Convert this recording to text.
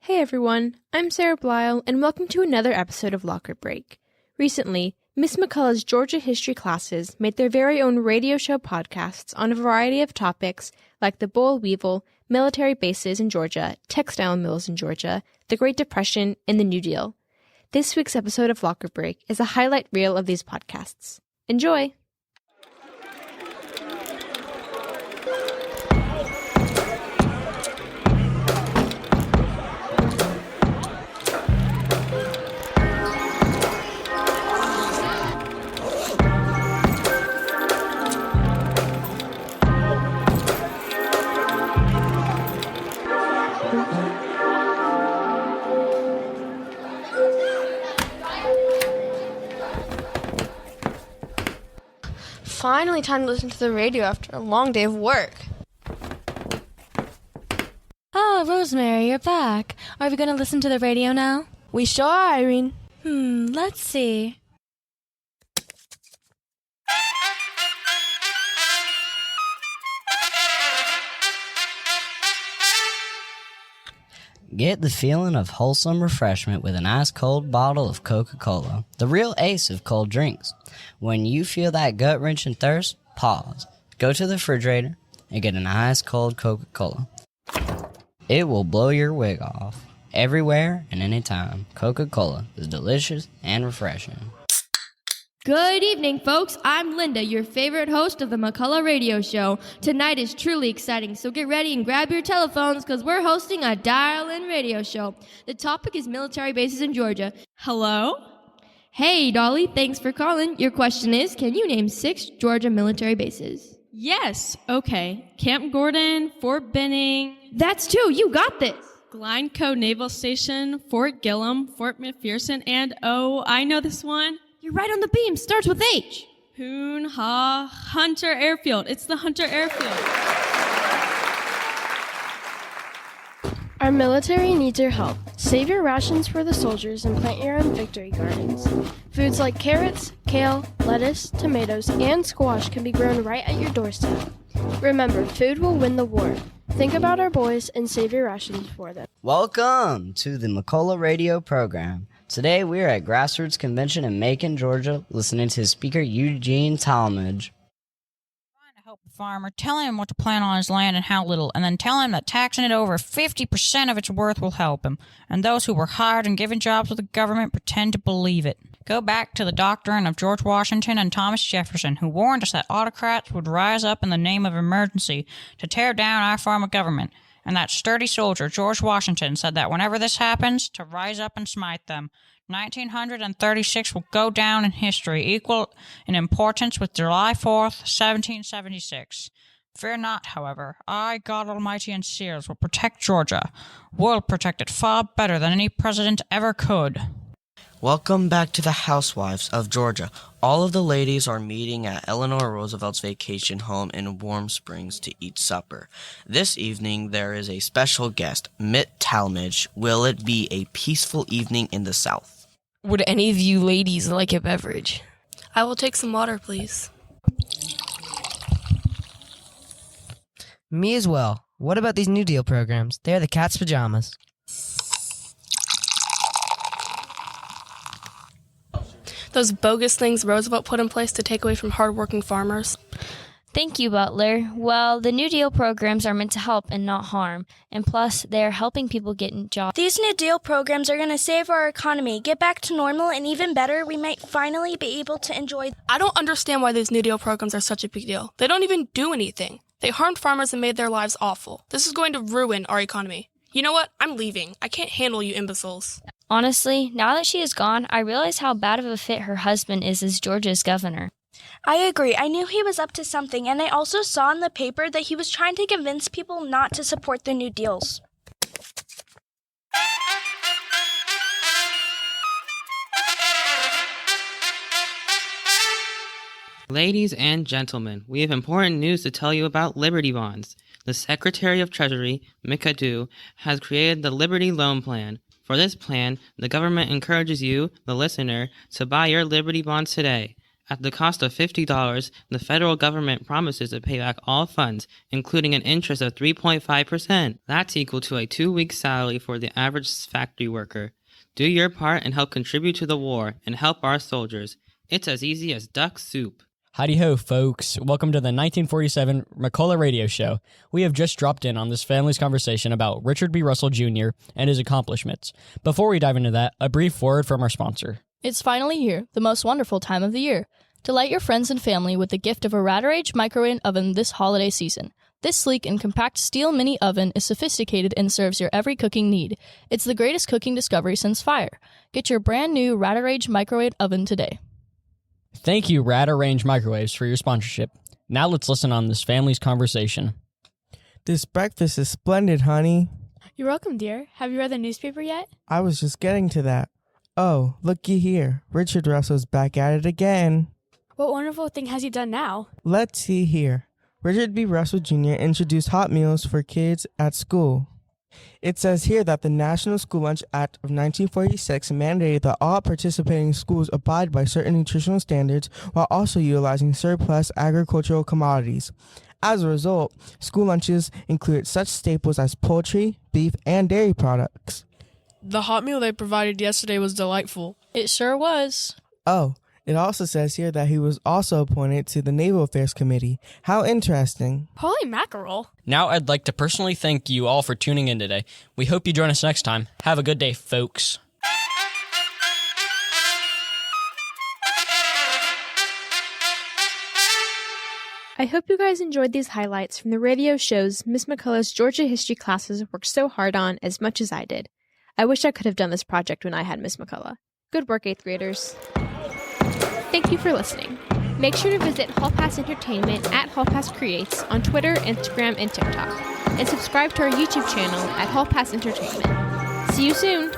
Hey everyone, I'm Sarah Blyle, and welcome to another episode of Locker Break. Recently, Miss McCullough's Georgia history classes made their very own radio show podcasts on a variety of topics like the boll weevil, military bases in Georgia, textile mills in Georgia, the Great Depression, and the New Deal. This week's episode of Locker Break is a highlight reel of these podcasts. Enjoy! Finally time to listen to the radio after a long day of work. Oh, Rosemary, you're back. Are we going to listen to the radio now? We sure are, Irene. Let's see. Get the feeling of wholesome refreshment with an ice-cold bottle of Coca-Cola, the real ace of cold drinks. When you feel that gut-wrenching thirst, pause, go to the refrigerator, and get an ice-cold Coca-Cola. It will blow your wig off. Everywhere and anytime, Coca-Cola is delicious and refreshing. Good evening, folks. I'm Linda, your favorite host of the McCullough Radio Show. Tonight is truly exciting, so get ready and grab your telephones because we're hosting a dial-in radio show. The topic is military bases in Georgia. Hello? Hey, Dolly, thanks for calling. Your question is, can you name 6 Georgia military bases? Yes, okay. Camp Gordon, Fort Benning. That's 2. You got this. Glencoe Naval Station, Fort Gillem, Fort McPherson, and I know this one. You're right on the beam. Starts with H. Hunter Airfield. It's the Hunter Airfield. Our military needs your help. Save your rations for the soldiers and plant your own victory gardens. Foods like carrots, kale, lettuce, tomatoes, and squash can be grown right at your doorstep. Remember, food will win the war. Think about our boys and save your rations for them. Welcome to the McCullough Radio program. Today we are at Grassroots Convention in Macon, Georgia, listening to Speaker Eugene Talmadge. Trying to help the farmer, telling him what to plant on his land and how little, and then telling him that taxing it over 50% of its worth will help him. And those who were hired and given jobs with the government pretend to believe it. Go back to the doctrine of George Washington and Thomas Jefferson, who warned us that autocrats would rise up in the name of emergency to tear down our form of government. And that sturdy soldier, George Washington, said that whenever this happens, to rise up and smite them. 1936 will go down in history, equal in importance with July 4th, 1776. Fear not, however. I, God Almighty and Sears, will protect Georgia. We'll protect it far better than any president ever could. Welcome back to the Housewives of Georgia. All of the ladies are meeting at Eleanor Roosevelt's vacation home in Warm Springs to eat supper. This evening there is a special guest, Mitt Talmadge. Will it be a peaceful evening in the South? Would any of you ladies like a beverage? I will take some water, please. Me as well. What about these New Deal programs? They're the cat's pajamas. Those bogus things Roosevelt put in place to take away from hardworking farmers. Thank you, Butler. Well, the New Deal programs are meant to help and not harm. And plus, they are helping people get jobs. These New Deal programs are going to save our economy, get back to normal, and even better, we might finally be able to enjoy. I don't understand why these New Deal programs are such a big deal. They don't even do anything. They harmed farmers and made their lives awful. This is going to ruin our economy. You know what? I'm leaving. I can't handle you imbeciles. Honestly, now that she is gone, I realize how bad of a fit her husband is as Georgia's governor. I agree. I knew he was up to something, and I also saw in the paper that he was trying to convince people not to support the New Deals. Ladies and gentlemen, we have important news to tell you about Liberty Bonds. The Secretary of Treasury, McAdoo, has created the Liberty Loan Plan. For this plan, the government encourages you, the listener, to buy your Liberty Bonds today. At the cost of $50, the federal government promises to pay back all funds, including an interest of 3.5%. That's equal to a 2-week salary for the average factory worker. Do your part and help contribute to the war and help our soldiers. It's as easy as duck soup. Howdy ho, folks. Welcome to the 1947 McCullough Radio Show. We have just dropped in on this family's conversation about Richard B. Russell Jr. and his accomplishments. Before we dive into that, a brief word from our sponsor. It's finally here, the most wonderful time of the year. Delight your friends and family with the gift of a Rad-R-Age microwave oven this holiday season. This sleek and compact steel mini oven is sophisticated and serves your every cooking need. It's the greatest cooking discovery since fire. Get your brand new Rad-R-Age microwave oven today. Thank you, Rad-R-Age Microwaves, for your sponsorship. Now let's listen on this family's conversation. This breakfast is splendid, honey. You're welcome, dear. Have you read the newspaper yet? I was just getting to that. Oh, looky here. Richard Russell's back at it again. What wonderful thing has he done now? Let's see here. Richard B. Russell Jr. introduced hot meals for kids at school. It says here that the National School Lunch Act of 1946 mandated that all participating schools abide by certain nutritional standards while also utilizing surplus agricultural commodities. As a result, school lunches included such staples as poultry, beef, and dairy products. The hot meal they provided yesterday was delightful. It sure was. Oh, it also says here that he was also appointed to the Naval Affairs Committee. How interesting. Holy mackerel. Now I'd like to personally thank you all for tuning in today. We hope you join us next time. Have a good day, folks. I hope you guys enjoyed these highlights from the radio shows Miss McCullough's Georgia history classes worked so hard on as much as I did. I wish I could have done this project when I had Miss McCullough. Good work, 8th graders. Thank you for listening. Make sure to visit Hall Pass Entertainment at Hall Pass Creates on Twitter, Instagram, and TikTok. And subscribe to our YouTube channel at Hall Pass Entertainment. See you soon!